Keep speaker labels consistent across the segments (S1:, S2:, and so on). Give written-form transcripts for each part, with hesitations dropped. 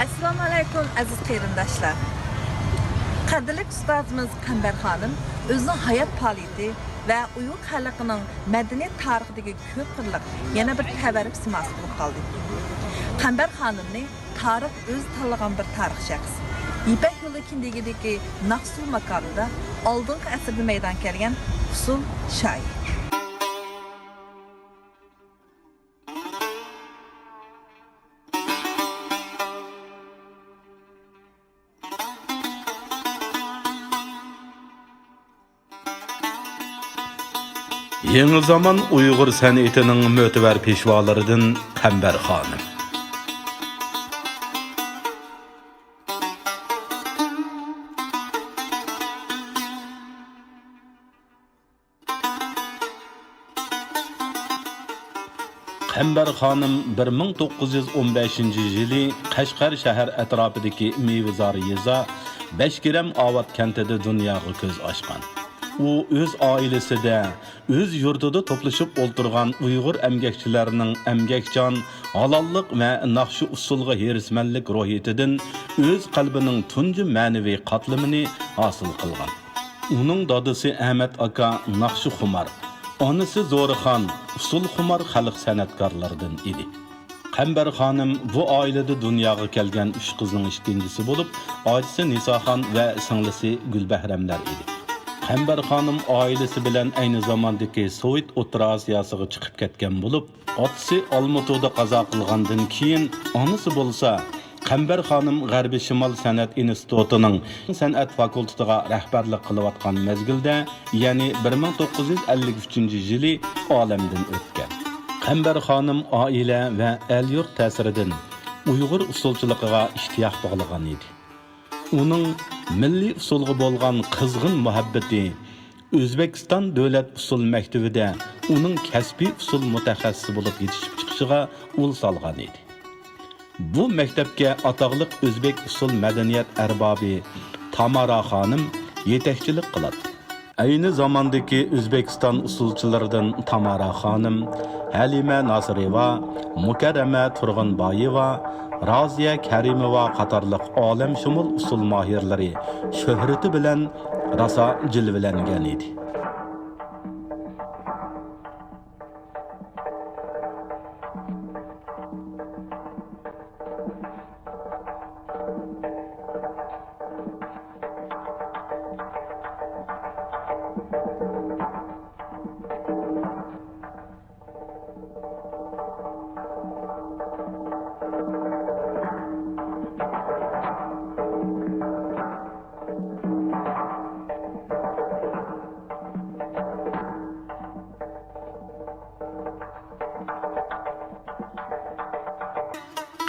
S1: Assalomu alaykum aziz qarindoshlar. Qadrli ustozimiz Qambar xonim o'zining hayot faoliyati va Uyg'ur xalqining madaniyat tarixidagi ko'p qirliq yana bir tabarruk simosi bo'lib qoldi. Qambar xonimni tarix o'z tanlagan bir tarix shaxs. İpek yo'li kindagidagi Naqsul makonida oldingi asrda maydon kelgan usul shoir.
S2: Yeni zaman Uyghur san'atining mo'tabar peshvolaridan Qambar xonim. Qambar xonim 1915-yili Qashqar shahar atrofidagi Mevizor yeza Beshkiram Ovat kentida dunyoga ko'z ochgan. U o'z oilasida, o'z yurtida to'plashib o'ltirgan Uyg'ur emgakchilarining emgakjon, halollik va naqshi usulga herismanlik ruhiyatidan o'z qalbining tunji ma'naviy qatlamini hosil qilgan. Uning dadasi Ahmad aka naqshi xumar, onasi Zo'rixon usul xumar xalq san'atkorlaridan edi. Qambar xonim bu oilada dunyoga kelgan 3 qizning ikkinchisi bo'lib, otasi Nisoxon va singlisi Gulbahramlar edi. Qambar xonim oilasi bilan ayni zamondagi Sovet O'rta Osiyosiga chiqib ketgan bo'lib, otasi Olmatoda qazo qilgandan keyin onasi bo'lsa Qambar xonim G'arbiy Shimol san'at institutining san'at fakultetiga rahbarlik qilayotgan mezgilda, ya'ni 1953-yili olamdan o'tgan. Qambar xonim oila va el-yurt ta'siridan Uyg'ur usulchiligiga ishtiyoq bog'lagan edi. Uning milliy usulga bo'lgan qizg'in muhabbati O'zbekiston davlat usul maktabida uning kasbiy usul mutaxassisi bo'lib yetishib chiqishiga yo'l solgan edi. Bu maktabga atoqliq o'zbek usul madaniyat arbobi Tamara xonim yetakchilik qiladi. Ayni zamondagi O'zbekiston usulchilaridan Tamara xonim, Halima Nasirova, Mukarrama Turg'unboyeva, Raziya Karimova qatorliq olamshumul usul mohirlari shuhrati bilan rosa jilvalangan edi.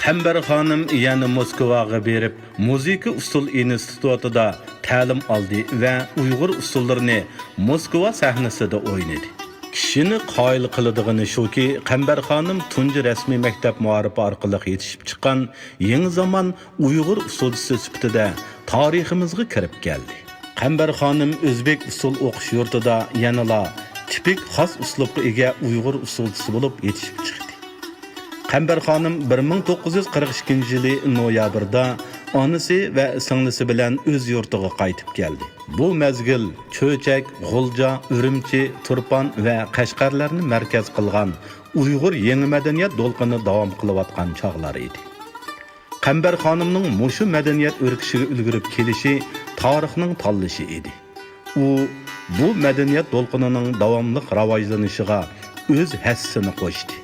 S2: Qambar xonim yana Moskvaga berib, Muzika usul institutida ta'lim oldi va Uyg'ur usullarini Moskva sahnasida o'ynadi. Kishini qoyil qiladigan shuki, Qambar xonim tunji rasmiy maktab muarifi orqali yetishib chiqqan yangi zamon Uyg'ur usulchisi sifatida tariximizga kirib keldi. Qambar xonim o'zbek usul o'qish yurtida yanala tipik xos uslubga ega Uyg'ur usulchisi bo'lib yetishib chiqdi. Qambar xonim 1942-yili noyabrda onasi va singlisi bilan o'z yurtiga qaytib keldi. Bu mezgil Cho'chak, G'ulja, Urumchi, Turpan va Qashqarlarni markaz qilgan Uyg'ur yangi madaniyat to'lqini davom qilayotgan chog'lar edi. Qambar xonimning mushu madaniyat o'rkishiga ulgurib kelishi tarixning tanlashi edi. U bu madaniyat to'lqinining davomli rivojlanishiga o'z hassasini qo'shdi.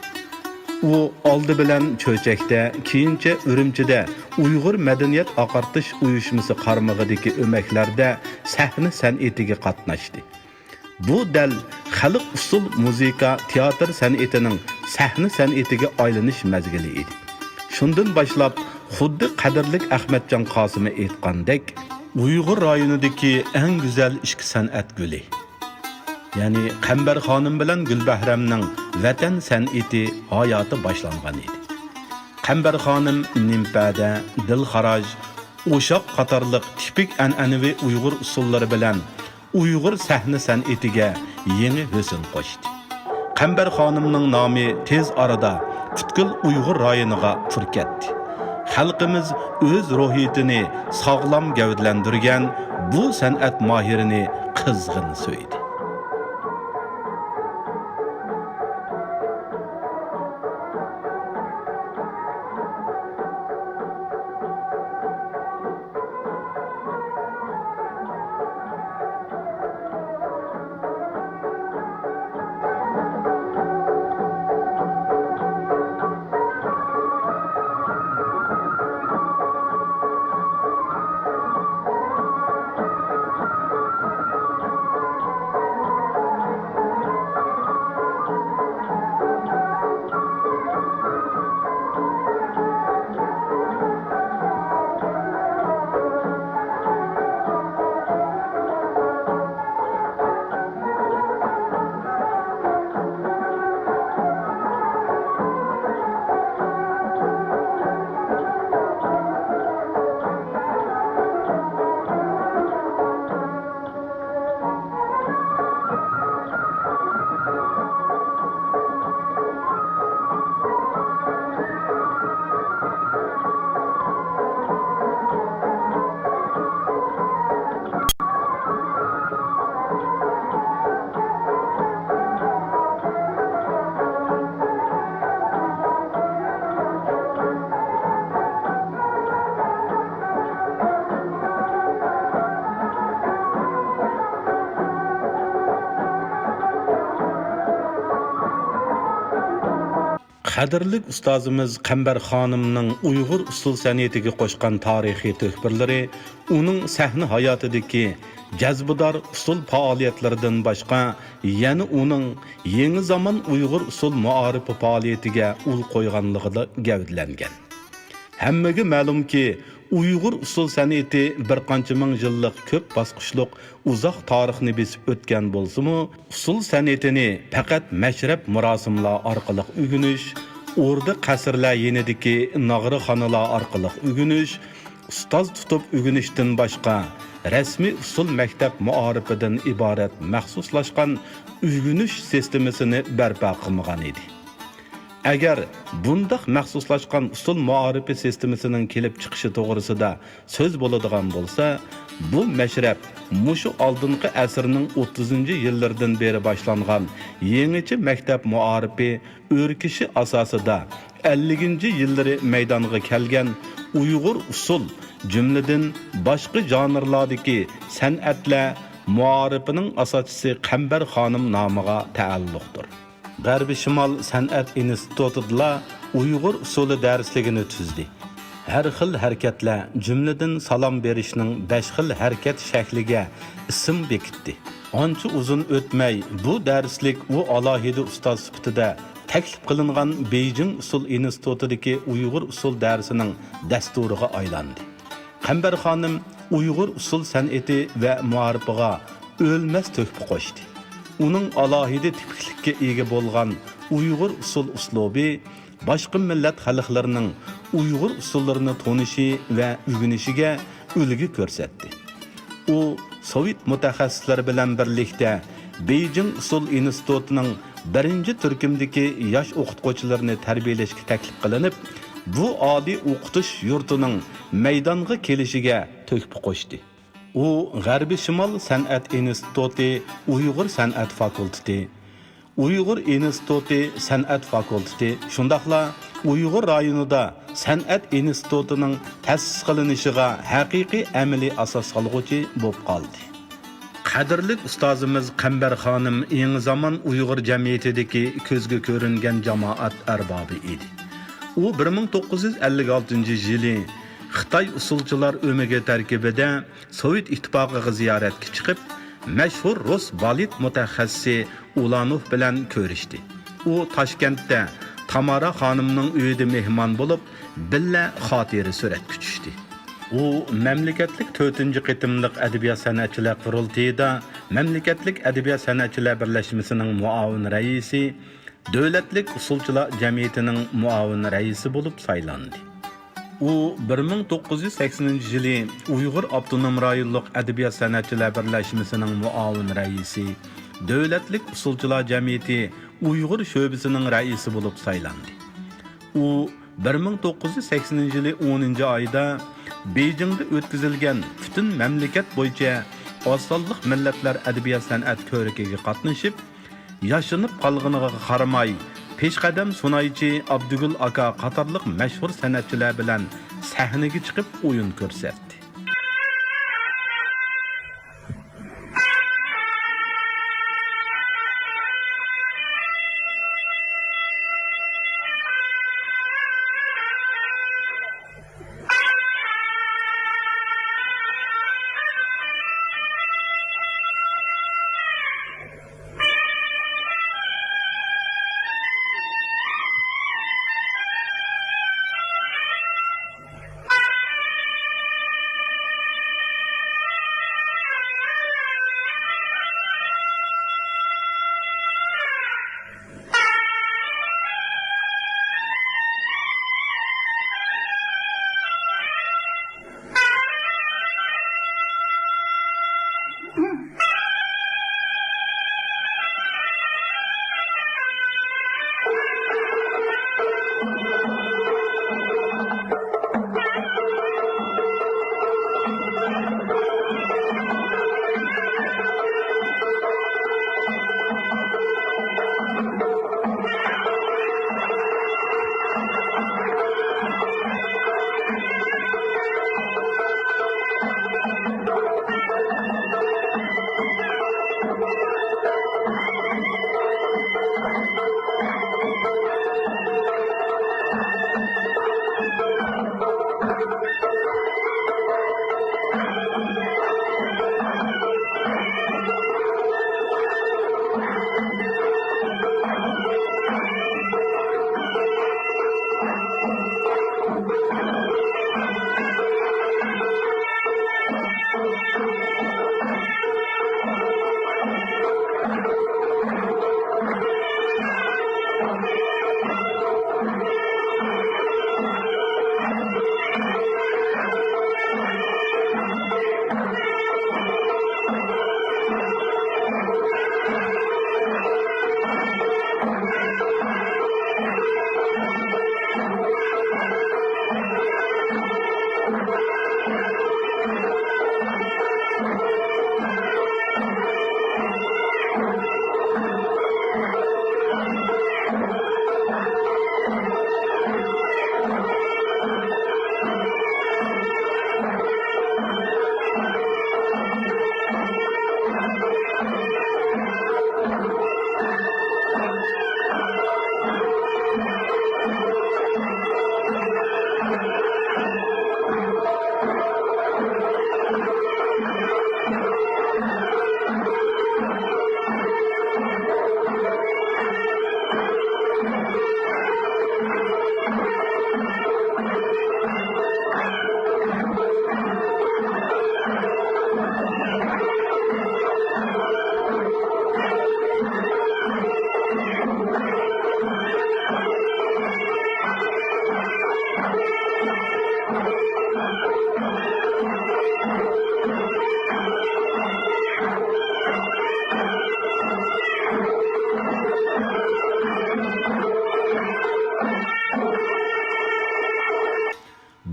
S2: U oldi bilan Cho'chakda, keyincha Urumchida Uyg'ur madaniyat oqartish uyushmasi qarmog'idagi o'maklarda sahna san'atiga qatnashdi. Bu dal xalq usul muzika, teatr san'atining sahna san'atiga aylanish mezgili edi. Shundan boshlab xuddi qadrlik Ahmadjon Qosimi aytgandek, Uyg'ur rayonidagi eng go'zal ishki san'at guli. Yani Qambar xonim bilan Gulbahramning vatan san'ati hayoti boshlangan edi. Qambar xonim Nimpada, Dilxaraj, O'shoq qatorliq tipik an'anaviy Uyg'ur usullari bilan Uyg'ur sahna san'atiga yangi husn qo'shdi. Qambar xonimning nomi tez arada butkul Uyg'ur rayoniga tur ketdi. xalqimiz o'z ruhiyatini sog'lom gavdlantirgan bu san'at mohirini qizg'in so'ydi. Qadrlik ustozimiz Qambar xonimning Uyg'ur usul san'atiga qo'shgan tarixiy tuhfalari uning sahna hayotidagi jazbidor usul faoliyatlaridan boshqa yana uning yangi zamon Uyg'ur usul muarifi faoliyatiga ul qo'yganligida gavdlangan. Hammaga ma'lumki, Uyg'ur usul san'ati bir qancha ming yillik ko'p bosqichliq uzoq tarixni besib o'tgan bo'lsa-mu, usul san'atini faqat mashrab murosimlar orqali o'rganish, o'rda qasrlar yenidagi nag'rixonalar orqali o'rganish, ustoz tutib o'rganishdan boshqa rasmiy usul maktab muarifidan iborat maxsuslashgan o'rganish sistemasini barpo qilmagan edi. Agar bundaq maxsuslashgan usul muarifi sistemasining kelib chiqishi to'g'risida so'z bo'ladigan bo'lsa, bu mashrab mushu oldingi asrning 30-yillardan beri boshlangan yangicha maktab muarifi o'rkishi asosida 50-yillari maydonga kelgan Uyg'ur usul jumladan boshqa janrlardagi san'atlar muarifining asoschisi Qambar xonim nomiga taalluqdir. G'arbiy Shimol san'at institutida Uyg'ur usuli darsligini tuzdi. Har xil harakatlar, jumladan salom berishning 5 xil harakat shakliga ism bekitdi. Ancha uzun o'tmay bu darslik u alohida ustoz sifatida taklif qilingan Beijing usul institutidagi Uyg'ur usul darsining dasturiga aylandi. Qambar xonim Uyg'ur usul san'ati va muarifiga o'lmas tuhfa qo'shdi. Uning alohida tipiklikka ega bo'lgan Uyg'ur usul uslubi boshqa millat xalqlarining Uyg'ur usullarini tonishi va o'rganishiga ulgu ko'rsatdi. U Sovet mutaxassislari bilan birlikda Beijing usul institutining 1-turkumdagi yosh o'qituvchilarni tarbiyalashga taklif qilinib, bu oliy o'qitish yurtining maydonga kelishiga tuhfa qo'shdi. U G'arbiy Shimol san'at instituti, Uyg'ur san'at fakulteti, Uyg'ur instituti san'at fakulteti, shundaqla Uyg'ur rayonida san'at institutining ta'sis qilinishiga haqiqiy amaliy asos solg'uvchi bo'lib qoldi. Qadrli ustozimiz Qambar xonim yangi zamon Uyg'ur jamiyatidagi ko'zga ko'ringan jamoat arbobi edi. U 1956-yili Xitoy usulchilar o'migi tarkibida Sovet ittifoqiga ziyoratga chiqib, mashhur rus balet mutaxassisi Ulanov bilan ko'rishdi. U Toshkentda Tamara xonimning uyida mehmon bo'lib, billa xotira suratga tushdi. U mamlakatlik 4-qitimliq adabiyot san'atchilar qurultayida mamlakatlik adabiyot san'atchilar birlashmasining muavin raisi, davlatlik usulchilar jamiyatining muavin raisi bo'lib saylandi. U 1980-yili Uyg'ur avtonom rayonlik adabiyot san'atchilar birlashmasining muavin raisi, davlatlik usulchilar jamiyati Uyg'ur sho'basining raisi bo'lib saylandi. U 1980 yılı 10. ayda Beijing'de ötküzülgen bütün memleket boyunca Osonluq millatlar adabiyat san'at ko'rigiga qatnashib, yaşanıp qalğınığa qaramay, peshqadam sunaychi Abdugul aka qatorliq mashhur san'atchilar bilan sahnaga chiqib o'yin ko'rsatdi.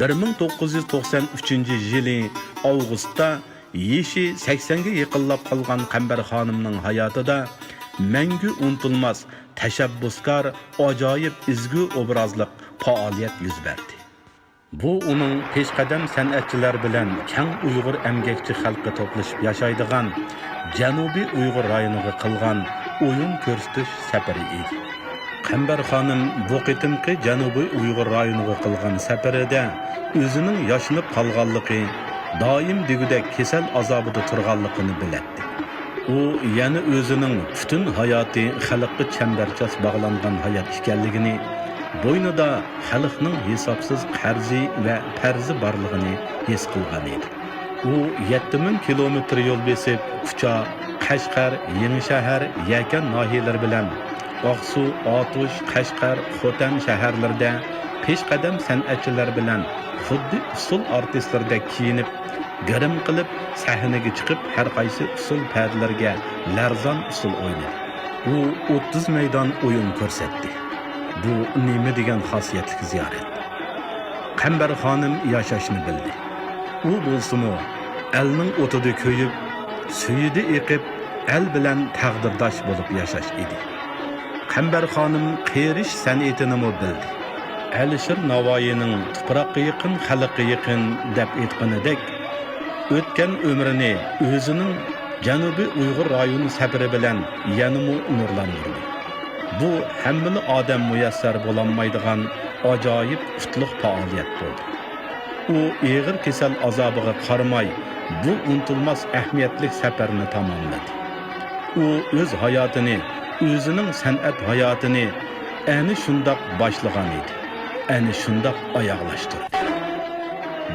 S2: Bir 1993 yılı Ağustos'ta yeşi 80'ge yıkıllap kalgan Qambar Xonimning hayotida mangu unutulmaz, tashabbuskor, ajoyib izgu obrazliq faoliyat yuz berdi. Bu uning peshqadam san'atchilar bilan keng Uyg'ur emgakchi xalqi to'plashib yashaydigan Janubiy Uyg'ur rayoniga qilgan o'yin ko'rsatish safari edi. Qambar Xonim bu qitimqi Janubiy Uyg'ur rayoniga qilgan safarida o'zining yashinib qolganligi, doim degudek kasal azobida turganligini biladi. U yana o'zining butun hayoti xalqqa chambarchas bog'langan hayot ekanligini, bo'ynida xalqning hisobsiz qarzi va farzi borligini his qilgan edi. U 7000 kilometr yo'l besib, Kucha, Qashqar, Yengishahar, Yakan nohiyalari bilan Oqsu, Otush, Qashqar, Xotan shaharlarida peshqadam san'atchilar bilan xuddi usul artistlardek kiyinib, garim qilib sahnaga chiqib, har qaysi usul pardlarga larzon usul o'ynadi. U 30 maydon o'yin ko'rsatdi. Bu nima degan xosiyatli ziyorat. Qambar xonim yashashni bildi. U bo'lsa-mu, elning o'tida ko'yib, suyida eqib, el bilan taqdirdosh bo'lib yashash edi. Qambar xonim qerish san'atini bildi. Alisher Navoiyning tuproqqa yaqin, xalqqa yaqin deb aytganidek, o'tgan umrini o'zining Janubiy Uyg'ur rayoni safari bilan yanımı nurlandirdi. Bu hammani odam muyassar bo'lolmaydigan ajoyib qutlug' faoliyat bo'ldi. U og'ir kasal azobiga qaramay, bu unutilmas ahamiyatli safarni tamomladi. U o'z hayotini, o'zining san'at hayotini ana shundoq boshlagan edi. Ana shundoq oyoqlashtirdi.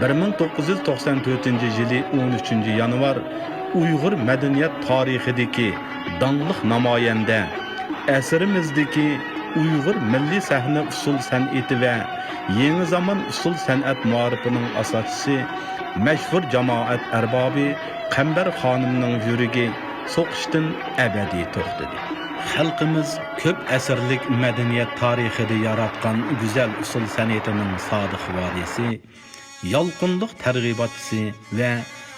S2: 1994-yili 13 yanvar Uyg'ur madaniyat tarixidagi donliq namoyanda asrimizdagi Uyg'ur milliy sahna usul san'ati va yangi zamon usul san'at muarifining asoschisi mashhur jamoat arbobi Qambar xonimning yuragi so'qishdan abadiy to'xtadi. Xalqimiz ko'p asrlik madaniyat tarixida yaratgan go'zal usul san'atining sodiq varisi, yolqinliq targ'ibotchisi va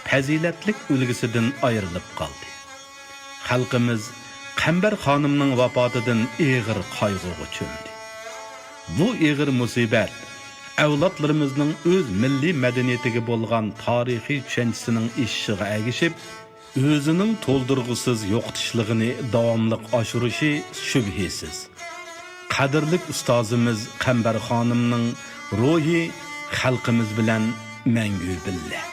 S2: fazilatlik ulgisidan ayrilib qoldi. Xalqimiz Qambar xonimning vafotidan og'ir qayg'uga cho'mdi. Bu og'ir musibat avlodlarimizning o'z milliy madaniyatiga bo'lgan tarixiy tushunchasining ishig'iga agishib, o'zining to'ldirg'isiz yo'qotishligini davomli oshirishi shubhasiz. Qadrli ustozimiz Qambar xonimning ruhi xalqimiz bilan mangu billah.